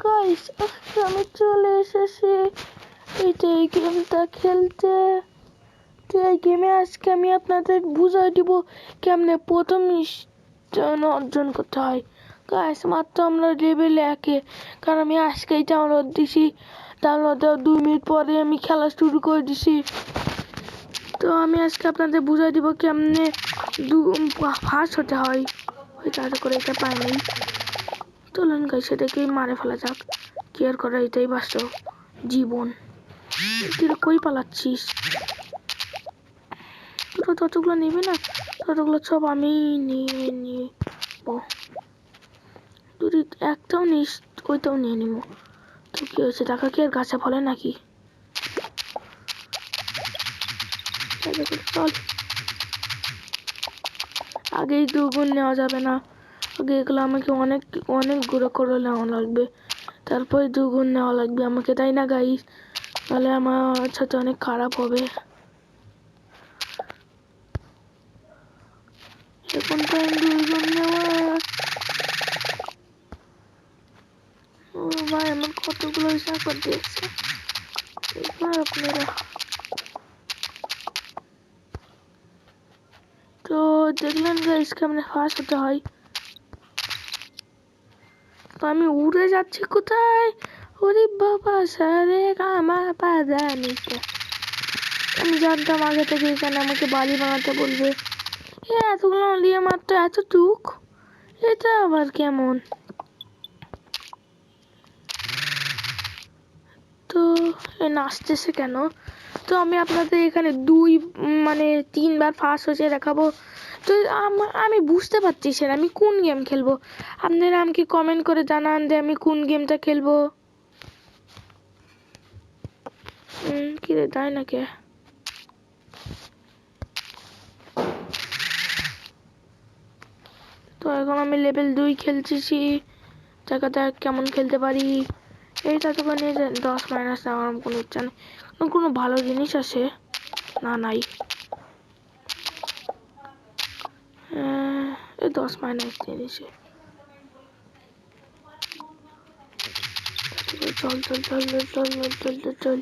Guys আমি চলে এসেছি এই গেমটা খেলতে। তো এই গেমে আজকে আমি আপনাদের বুঝাই দিব কেমনে প্রথম স্থান অর্জন করতে হয়। গাইস মাত্র আমরা লেভেল 1-এ, কারণ আমি আজকেই ডাউনলোড দিছি। ডাউনলোড দেওয়ার 2 মিনিট পরে আমি খেলা শুরু করে দিছি। তো আমি আজকে আপনাদের বুঝাই দিব কেমনে ফার্স্ট হতে হয়। ওই তাড়াতাড়ি করে এটা পাইনি। চলুন গাইস এটাকেই মারে ফেলা যাক। কেয়ার করা এটাই বাস্তব জীবন। তুই কই পালাচ্ছিস? তোরা ততগুলো নেবে না, ততগুলো সব আমি নিয়ে নিব। তুই একটাও নিস, ওইটাও নিয়ে নিব। তো কি হয়েছে, টাকা কি আর গাছে ফলে নাকি? চল, আগেই দুগুণ নেওয়া যাবে না। আগে এগুলো আমাকে অনেক অনেক গুঁড়ো করে নেওয়া লাগবে, তারপরে দুগুণ নেওয়া লাগবে আমাকে, তাই না গাইস? তাহলে আমার সাথে অনেক খারাপ হবে। এখন টাইম দুগুণ নেওয়া। ও ভাই আমার কতগুলো সাকর দিয়েছে আপনারা। তো দেখলেন গাইস কেমনে ফার্স্ট হতে হয়। তো আমি উড়ে যাচ্ছি কোথায়? ওরে বাবা সারে কামা পাজানিতে। আমি জানতাম আগে থেকে এখানে আমাকে বাড়ি বানাতে বলবে। এতগুলো নিয়ে মাত্র এতটুক, এটা আবার কেমন? তো নাচতেছে কেন? তো আমি আপনাদের এখানে 3বার ফার্স্ট হয়েছে দেখাবো। তো আমি বুঝতে পারছি স্যার আমি কোন গেম খেলবো। আপনারা আমাকে কমেন্ট করে জানান যে আমি কোন গেমটা খেলবো। কি রে তাই নাকি? তো এখন আমি লেভেল 2 খেলতেছি। জায়গাটা কেমন খেলতে পারি এইটা তো নিয়ে 10 মাইনাস আমার কোনো ইচ্ছা নেই। কোনো ভালো জিনিস আছে না? নাই। 10 মাইনাস দিয়ে দিছে। চল চল চল চল চল চল চল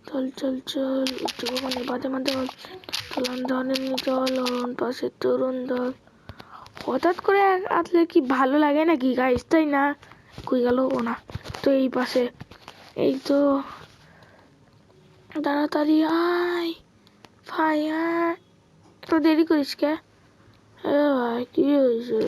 চল চল চল উঠবো বাদে মাঝে চলন ধরনের চল পাশে তরুণ দল। হঠাৎ করে আসলে কি ভালো লাগে নাকি গাইস, তাই না? কই গেল ও না তো এই পাশে। এই তো তাড়াতাড়ি আয় ভাই, তো দেরি করিস কে? ভাই কি হয়েছে?